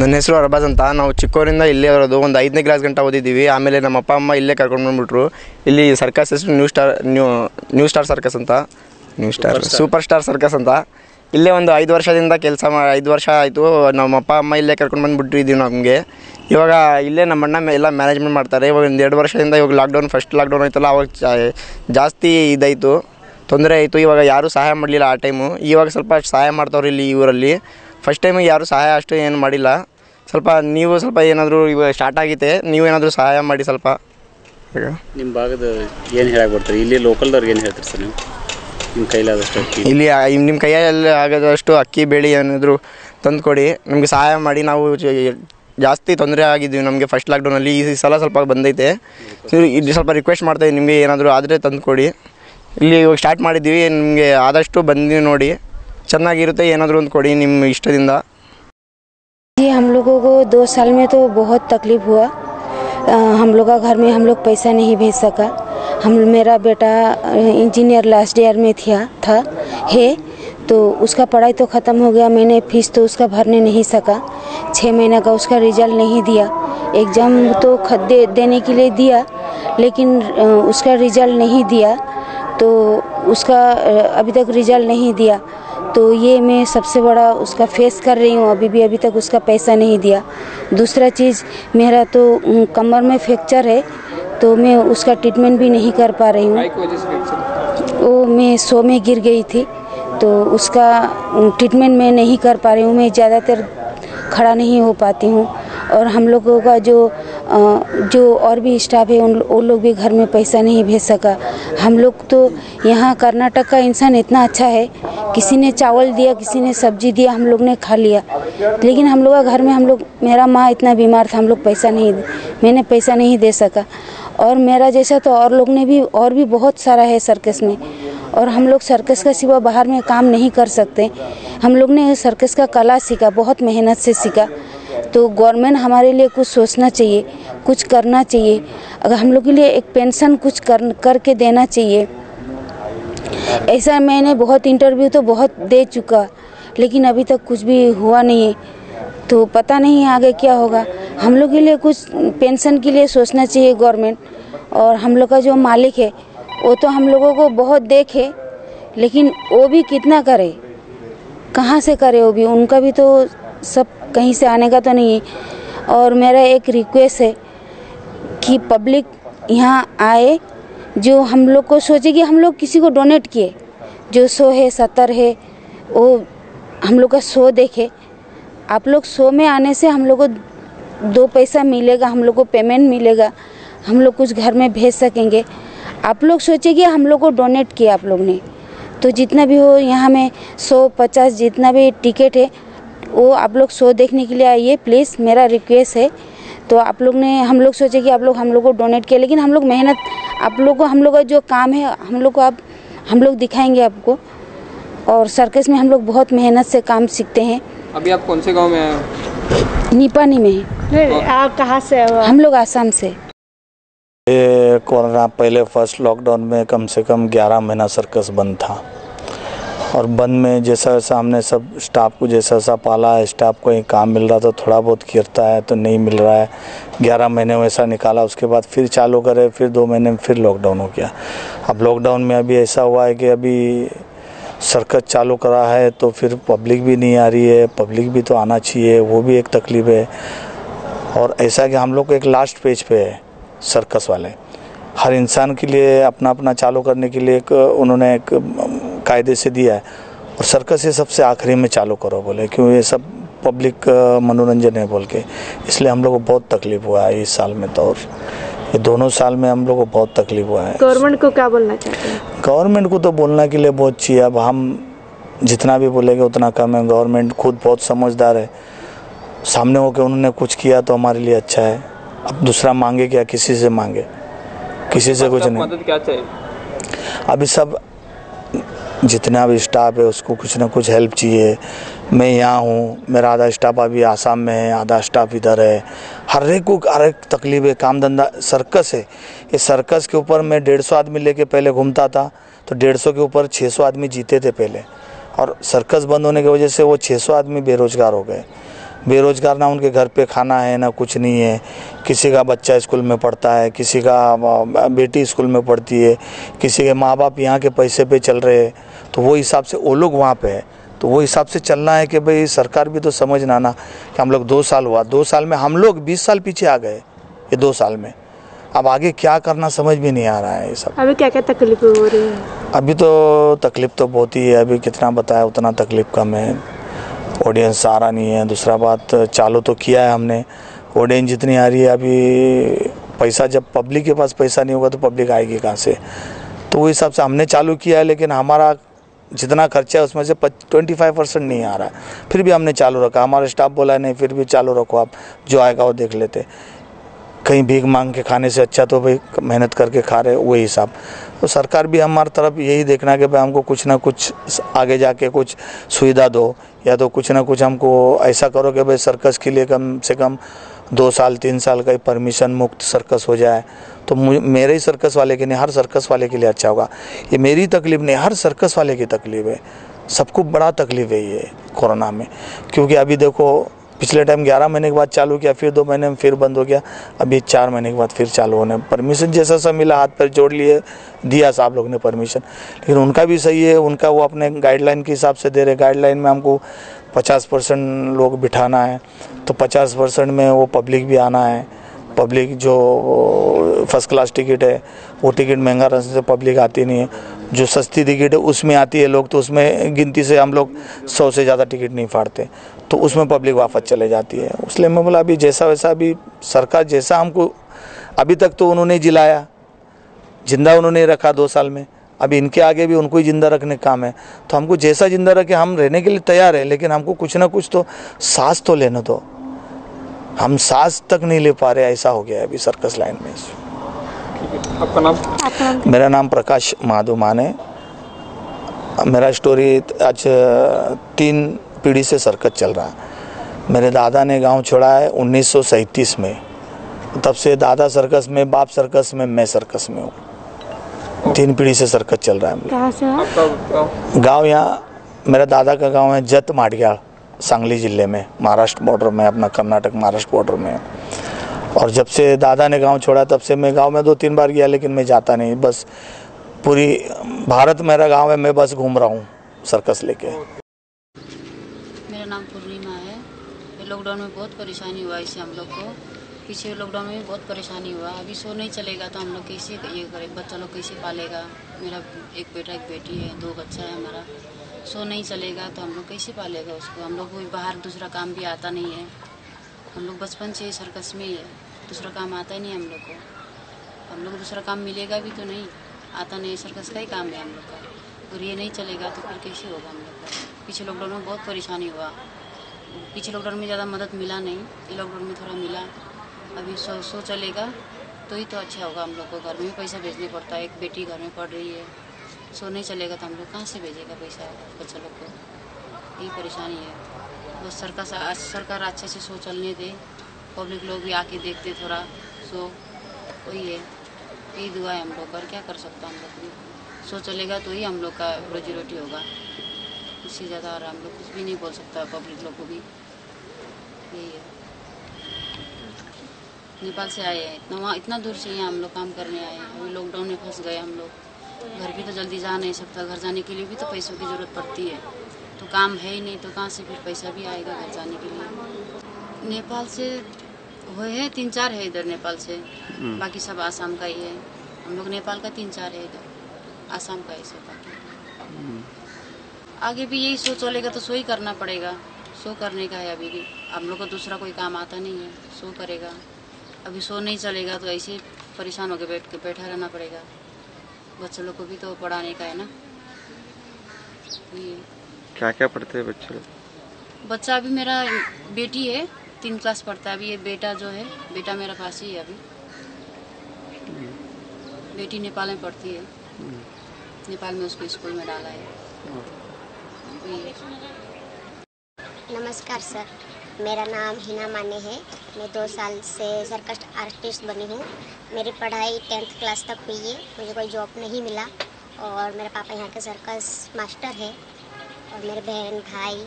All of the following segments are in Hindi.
ನನ್ನ ಹೆಸರು ಅರ್ಬಾಜ್ ಅಂತ. ನಾವು ಚಿಕ್ಕವರಿಂದ ಇಲ್ಲೇ ಬರೋದು. ಒಂದು 5ನೇ ಕ್ಲಾಸ್ ಗಂಟ ಓದಿದ್ದೀವಿ. ಆಮೇಲೆ ನಮ್ಮ ಅಪ್ಪ ಅಮ್ಮ ಇಲ್ಲೇ ಕರ್ಕೊಂಡು ಬಂದುಬಿಟ್ರು. ಇಲ್ಲಿ ಸರ್ಕಸ್ ಹೆಸರು ನ್ಯೂ ಸ್ಟಾರ್ ಸರ್ಕಸ್ ಅಂತ, ಸೂಪರ್ ಸ್ಟಾರ್ ಸರ್ಕಸ್ ಅಂತ. ಇಲ್ಲೇ ಒಂದು 5 ವರ್ಷದಿಂದ 5 ವರ್ಷ ಆಯಿತು. ನಮ್ಮ ಅಪ್ಪ ಅಮ್ಮ ಇಲ್ಲೇ ಕರ್ಕೊಂಡು ಬಂದುಬಿಟ್ಟಿದ್ದೀವಿ ನಮಗೆ. ಇವಾಗ ಇಲ್ಲೇ ನಮ್ಮ ಅಣ್ಣ ಎಲ್ಲ ಮ್ಯಾನೇಜ್ಮೆಂಟ್ ಮಾಡ್ತಾರೆ. ಇವಾಗ ಒಂದು 2 ವರ್ಷದಿಂದ ಇವಾಗ ಫಸ್ಟ್ ಲಾಕ್ಡೌನ್ ಆಯ್ತಲ್ಲ, ಅವಾಗ ಜಾಸ್ತಿ ಇದಾಯಿತು, ತೊಂದರೆ ಆಯಿತು. ಇವಾಗ ಯಾರೂ ಸಹಾಯ ಮಾಡಲಿಲ್ಲ ಆ ಟೈಮು. ಇವಾಗ ಸ್ವಲ್ಪ ಸಹಾಯ ಮಾಡ್ತವ್ರು ಇಲ್ಲಿ ಊರಲ್ಲಿ. ಫಸ್ಟ್ ಟೈಮಿಗೆ ಯಾರೂ ಸಹಾಯ ಅಷ್ಟು ಏನು ಮಾಡಿಲ್ಲ. ನೀವು ಸ್ವಲ್ಪ ಏನಾದರೂ ಇವಾಗ ಸ್ಟಾರ್ಟ್ ಆಗೈತೆ, ನೀವೇನಾದರೂ ಸಹಾಯ ಮಾಡಿ ಸ್ವಲ್ಪ. ನಿಮ್ಮ ಭಾಗದ ಏನು ಹೇಳಕ್ಕೆ ಬರ್ತಾರೆ? ಇಲ್ಲಿ ಲೋಕಲ್ದವ್ರಿಗೆ ಏನು ಹೇಳ್ತೀರಿ ಸರ್ ನೀವು? ನಿಮ್ಮ ಕೈಲಾದಷ್ಟು ಅಕ್ಕಿ ಇಲ್ಲಿ ನಿಮ್ಮ ಕೈಯಲ್ಲಿ ಆಗೋದಷ್ಟು ಅಕ್ಕಿ ಬೇಳೆ ಏನಾದರೂ ತಂದು ಕೊಡಿ, ನಮಗೆ ಸಹಾಯ ಮಾಡಿ. ನಾವು ಜಾಸ್ತಿ ತೊಂದರೆ ಆಗಿದ್ವಿ ನಮಗೆ ಫಸ್ಟ್ ಲಾಕ್ಡೌನಲ್ಲಿ. ಈ ಸಲ ಸ್ವಲ್ಪ ಬಂದೈತೆ. ಇಲ್ಲಿ ಸ್ವಲ್ಪ ರಿಕ್ವೆಸ್ಟ್ ಮಾಡ್ತಾಯಿದ್ದೀವಿ, ನಿಮಗೆ ಏನಾದರೂ ಆದರೆ ತಂದು ಕೊಡಿ. ಇಲ್ಲಿ ಇವಾಗ ಸ್ಟಾರ್ಟ್ ಮಾಡಿದ್ದೀವಿ, ನಿಮಗೆ ಆದಷ್ಟು ಬಂದು ನೋಡಿ, ಚೆನ್ನಾಗಿರುತ್ತೆ. ಏನಾದರೂ ಒಂದು ಕೊಡಿ ನಿಮ್ಮ ಇಷ್ಟದಿಂದ. जी, हम लोगों को 2 साल में तो बहुत तकलीफ़ हुआ। हम लोग का घर में हम लोग पैसा नहीं भेज सका। मेरा बेटा इंजीनियर लास्ट ईयर में था तो उसका पढ़ाई तो ख़त्म हो गया। मैंने फीस तो उसका भरने नहीं सका। 6 महीने का उसका रिजल्ट नहीं दिया। एग्ज़ाम तो देने के लिए दिया, लेकिन उसका रिजल्ट नहीं दिया। तो उसका अभी तक रिजल्ट नहीं दिया। तो ये मैं सबसे बड़ा उसका फेस कर रही हूँ। अभी तक उसका पैसा नहीं दिया। दूसरा चीज़, मेरा तो कमर में फ्रैक्चर है, तो मैं उसका ट्रीटमेंट भी नहीं कर पा रही हूँ। वो मैं 100 में गिर गई थी, तो उसका ट्रीटमेंट मैं नहीं कर पा रही हूँ। मैं ज़्यादातर खड़ा नहीं हो पाती हूँ। और हम लोगों का जो और भी स्टाफ है, उन लोग भी घर में पैसा नहीं भेज सका। हम लोग तो यहाँ कर्नाटक का इंसान इतना अच्छा है, किसी ने चावल दिया, किसी ने सब्जी दिया, हम लोग ने खा लिया। लेकिन हम लोग का घर में मेरा माँ इतना बीमार था, मैंने पैसा नहीं दे सका। और मेरा जैसा तो और लोग ने भी, और भी बहुत सारा है सर्कस में। और हम लोग सर्कस का सिवा बाहर में काम नहीं कर सकते। हम लोग ने सर्कस का कला सीखा, बहुत मेहनत से सीखा। तो गवर्नमेंट हमारे लिए कुछ सोचना चाहिए, कुछ करना चाहिए। अगर हम लोग के लिए एक पेंशन कुछ करके देना चाहिए। ऐसा मैंने बहुत इंटरव्यू तो बहुत दे चुका, लेकिन अभी तक कुछ भी हुआ नहीं है। तो पता नहीं आगे क्या होगा। हम लोग के लिए कुछ पेंशन के लिए सोचना चाहिए गवर्नमेंट। और हम लोग का जो मालिक है, वो तो हम लोगों को बहुत देखे, लेकिन वो भी कितना करे, कहाँ से करे? वो भी, उनका भी तो सब कहीं से आने का तो नहीं है। और मेरा एक रिक्वेस्ट है कि पब्लिक यहाँ आए, जो हम लोग को सोचे कि हम लोग किसी को डोनेट किए, जो 100 है 70 है, वो हम लोग का 100 देखे। आप लोग 100 में आने से हम लोग को 2 पैसा मिलेगा, हम लोग को पेमेंट मिलेगा, हम लोग कुछ घर में भेज सकेंगे। आप लोग सोचे कि हम लोग को डोनेट किया आप लोग ने, तो जितना भी हो यहाँ में 100-50 जितना भी टिकट है, वो आप लोग 100 देखने के लिए आइए प्लीज़, मेरा रिक्वेस्ट है। तो आप लोग ने, हम लोग सोचे कि हम लोग को डोनेट किया, लेकिन हम लोग मेहनत, आप लोग को हम लोग का जो काम है हम लोग दिखाएंगे आपको। और सर्कस में हम लोग बहुत मेहनत से काम सीखते हैं। अभी आप कौन से गांव में आए हो? निपानी में है। आप कहाँ से हो? हम लोग आसाम से। ये कोरोना पहले फर्स्ट लॉकडाउन में कम से कम 11 महीना सर्कस बंद था। और बंद में जैसा हमने सब स्टाफ को जैसा पाला है, स्टाफ को ही काम मिल रहा था, थोड़ा बहुत गिरता है तो नहीं मिल रहा है। 11 महीने वैसा निकाला, उसके बाद फिर चालू करे, फिर 2 महीने में फिर लॉकडाउन हो गया। अब लॉकडाउन में अभी ऐसा हुआ है कि अभी सर्कस चालू करा है तो फिर पब्लिक भी नहीं आ रही है। पब्लिक भी तो आना चाहिए, वो भी एक तकलीफ है। और ऐसा कि हम लोग को एक लास्ट पेज पे है सर्कस वाले। हर इंसान के लिए अपना अपना चालू करने के लिए उन्होंने एक कायदे से दिया है। और सर्कस ये सबसे आखिरी में चालू करो बोले, क्यों ये सब पब्लिक मनोरंजन है बोल के। इसलिए हम लोग को बहुत तकलीफ हुआ है इस साल में तो, और ये दोनों साल में हम लोग को बहुत तकलीफ हुआ है। गवर्नमेंट को क्या बोलना चाहते हैं? गवर्नमेंट को तो बोलने के लिए बहुत चाहिए। अब हम जितना भी बोलेंगे उतना कम है। गवर्नमेंट खुद बहुत समझदार है, सामने होकर उन्होंने कुछ किया तो हमारे लिए अच्छा है। अब दूसरा मांगे क्या, किसी से मांगे? किसी से कुछ नहीं। मदद क्या चाहिए? अभी सब जितना भी स्टाफ है उसको कुछ ना कुछ हेल्प चाहिए। मैं यहाँ हूँ, मेरा आधा स्टाफ अभी आसाम में है, आधा स्टाफ इधर है। हर एक तकलीफ है। काम धंधा सर्कस है, ये सर्कस के ऊपर मैं 150 आदमी लेके पहले घूमता था, तो 150 के ऊपर 600 आदमी जीते थे पहले। और सर्कस बंद होने की वजह से वो 600 आदमी बेरोजगार हो गए। बेरोजगार, ना उनके घर पे खाना है ना कुछ नहीं है। किसी का बच्चा स्कूल में पढ़ता है, किसी का बेटी स्कूल में पढ़ती है, किसी के माँ बाप यहाँ के पैसे पे चल रहे हैं, तो वो हिसाब से वो लोग वहाँ पे है। तो वो हिसाब से चलना है कि भाई सरकार भी तो समझना ना कि हम लोग 2 साल हुआ, 2 साल में हम लोग 20 साल पीछे आ गए ये 2 साल में। अब आगे क्या करना समझ भी नहीं आ रहा है ये सब। अभी क्या क्या तकलीफें हो रही है? अभी तो तकलीफ तो बहुत ही है, अभी कितना बताया उतना तकलीफ कम है। ऑडियंस आ रहा नहीं है, दूसरा बात चालू तो किया है हमने, ऑडियंस जितनी आ रही है अभी पैसा, जब पब्लिक के पास पैसा नहीं होगा तो पब्लिक आएगी कहाँ से। तो वो हिसाब से हमने चालू किया है, लेकिन हमारा जितना खर्चा है उसमें से 25% नहीं आ रहा है। फिर भी हमने चालू रखा, हमारा स्टाफ बोला नहीं फिर भी चालू रखो, आप जो आएगा वो देख लेते। कहीं भीख मांग के खाने से अच्छा तो भाई मेहनत करके खा रहे, वही हिसाब। तो सरकार भी हमारी तरफ यही देखना है कि भाई हमको कुछ ना कुछ आगे जाके कुछ सुविधा दो, या तो कुछ ना कुछ हमको ऐसा करो कि भाई सर्कस के लिए कम से कम 2 साल 3 साल का परमिशन मुक्त सर्कस हो जाए। तो मेरे ही सर्कस वाले के नहीं, हर सर्कस वाले के लिए अच्छा होगा। ये मेरी तकलीफ नहीं, हर सर्कस वाले की तकलीफ है। सबको बड़ा तकलीफ है ये कोरोना में, क्योंकि अभी देखो पिछले टाइम 11 महीने के बाद चालू किया, फिर 2 महीने में फिर बंद हो गया, अभी 4 महीने के बाद फिर चालू होने। परमिशन जैसा सा मिला हाथ पैर जोड़ लिए, दिया साहब लोग ने परमिशन, लेकिन उनका भी सही है, उनका वो अपने गाइडलाइन के हिसाब से दे रहे। गाइडलाइन में हमको 50% लोग बिठाना है, तो 50% में वो पब्लिक भी आना है। पब्लिक जो फर्स्ट क्लास टिकट है वो टिकट महंगा रहने से पब्लिक आती नहीं है, जो सस्ती टिकट है उसमें आती है लोग, तो उसमें गिनती से हम लोग 100 से ज़्यादा टिकट नहीं फाड़ते, तो उसमें पब्लिक वापस चले जाती है। इसलिए मैं बोला अभी जैसा वैसा, अभी सरकार जैसा हमको, अभी तक तो उन्होंने जिलाया, जिंदा उन्होंने रखा 2 साल में, अभी इनके आगे भी उनको ही जिंदा रखने का काम है। तो हमको जैसा जिंदा रखे हम रहने के लिए तैयार है, लेकिन हमको कुछ ना कुछ तो सांस तो लेने दो। हम सांस तक नहीं ले पा रहे, ऐसा हो गया है अभी सर्कस लाइन में। आपका नाम? मेरा नाम प्रकाश माधु माने। मेरा स्टोरी आज 3 पीढ़ी से सर्कस चल रहा है। मेरे दादा ने गांव छोड़ा है 1937 में, तब से दादा सर्कस में, बाप सर्कस में, मैं सर्कस में हूँ। 3 पीढ़ी से सर्कस चल रहा है। कहाँ से है? आपका गाँव यहाँ मेरा दादा का गाँव है जत माडग्याळ, सांगली जिले में, महाराष्ट्र बॉर्डर में, अपना कर्नाटक महाराष्ट्र बॉर्डर में। और जब से दादा ने गांव छोड़ा तब से मैं गांव में 2-3 बार गया, लेकिन मैं जाता नहीं। बस पूरी भारत मेरा गांव है, मैं बस घूम रहा हूँ सर्कस लेके। मेरा नाम पूर्णिमा है। ये लॉकडाउन में बहुत परेशानी हुआ इससे हम लोग को। पीछे लॉकडाउन में भी बहुत परेशानी हुआ। अभी शो नहीं चलेगा तो हम लोग कैसे ये करें, बच्चा लोग कैसे पालेगा। मेरा एक बेटा एक बेटी है, 2 बच्चा है हमारा। शो नहीं चलेगा तो हम लोग कैसे पालेगा उसको। हम लोग को बाहर दूसरा काम भी आता नहीं है। हम लोग बचपन से सर्कस में ही है, दूसरा काम आता ही नहीं हम लोग को। हम लोग दूसरा काम मिलेगा भी तो नहीं, आता नहीं, सर्कस का ही काम है हम लोग का। और ये नहीं चलेगा तो फिर कैसे होगा हम लोग का। पीछे लॉकडाउन में बहुत परेशानी हुआ। पीछे लॉकडाउन में ज़्यादा मदद मिला नहीं, ये लॉकडाउन में थोड़ा मिला। अभी शो चलेगा तो ही तो अच्छा होगा। हम लोग को घर में भी पैसा भेजने पड़ता है, एक बेटी घर में पढ़ रही है। शो नहीं चलेगा तो हम लोग कहाँ से भेजेगा पैसा बच्चा लोग को। यही परेशानी है। बस सरकार अच्छे से शो चलने दे, पब्लिक लोग भी आके देखते थोड़ा शो, वही है। यही दुआ है हम लोग का, क्या कर सकता हम लोग भी। शो चलेगा तो ही हम लोग का रोजी रोटी होगा, इससे ज़्यादा और हम लोग कुछ भी नहीं बोल सकता पब्लिक लोग को भी। यही है। नेपाल से आए हैं, इतना दूर से यहाँ हम लोग काम करने आए हैं। अभी लॉकडाउन में फंस गए हम लोग। घर भी तो जल्दी जा नहीं सकता, घर जाने के लिए भी तो पैसों की ज़रूरत पड़ती है। तो काम है ही नहीं तो कहाँ से फिर पैसा भी आएगा घर जाने के लिए। नेपाल से हुए हैं 3-4 है इधर नेपाल से, बाकी सब आसाम का ही है। हम लोग नेपाल का 3-4 है इधर, आसाम का ही सब। बाकी आगे भी यही शो चलेगा तो शो ही करना पड़ेगा। शो करने का है अभी भी, हम लोग को दूसरा कोई काम आता नहीं है, शो करेगा। अभी शो नहीं चलेगा तो ऐसे परेशान होकर बैठा रहना पड़ेगा। बच्चों लोग को भी तो पढ़ाने का है ना। क्या क्या पढ़ते हैं बच्चे लोग? बच्चा अभी मेरा बेटी है 3 क्लास पढ़ता है अभी। ये बेटा जो है, बेटा मेरा पास ही है अभी। बेटी नेपाल में पढ़ती है, नेपाल में उसको स्कूल में डाला है। नमस्कार सर, मेरा नाम हिना माने है। मैं 2 साल से सर्कस आर्टिस्ट बनी हूँ। मेरी पढ़ाई 10th क्लास तक हुई है। मुझे कोई जॉब नहीं मिला और मेरे पापा यहाँ के सर्कस मास्टर है और मेरे बहन भाई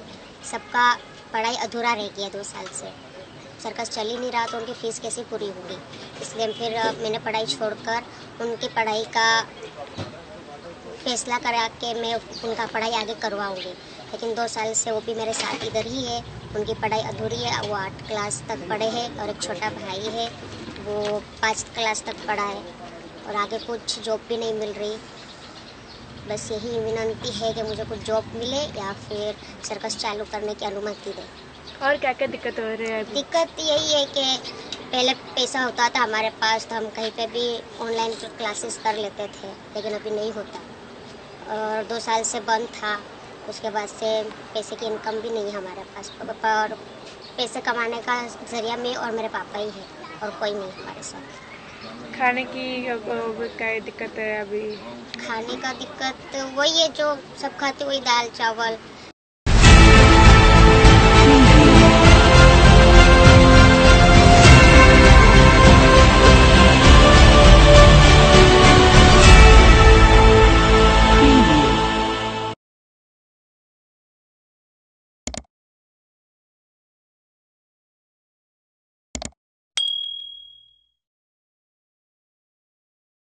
सबका पढ़ाई अधूरा रह गया 2 साल से। सर्कस चल ही नहीं रहा तो उनकी फ़ीस कैसे पूरी होगी, इसलिए फिर मैंने पढ़ाई छोड़कर उनकी पढ़ाई का फैसला करा के मैं उनका पढ़ाई आगे करवाऊँगी। लेकिन 2 साल से वो भी मेरे साथ इधर ही है, उनकी पढ़ाई अधूरी है। वो 8 क्लास तक पढ़े हैं और एक छोटा भाई है वो 5 क्लास तक पढ़ा है और आगे कुछ जॉब भी नहीं मिल रही। बस यही विनती है कि मुझे कुछ जॉब मिले या फिर सर्कस चालू करने की अनुमति दें। और क्या क्या दिक्कत हो रही है अभी? दिक्कत यही है कि पहले पैसा होता था हमारे पास तो हम कहीं पे भी ऑनलाइन क्लासेस कर लेते थे, लेकिन अभी नहीं होता और 2 साल से बंद था। उसके बाद से पैसे की इनकम भी नहीं है हमारे पास और पैसे कमाने का जरिया मैं और मेरे पापा ही है और कोई नहीं हमारे साथ। खाने की क्या दिक्कत है अभी? खाने का दिक्कत वही है जो सब खाते, वही दाल चावल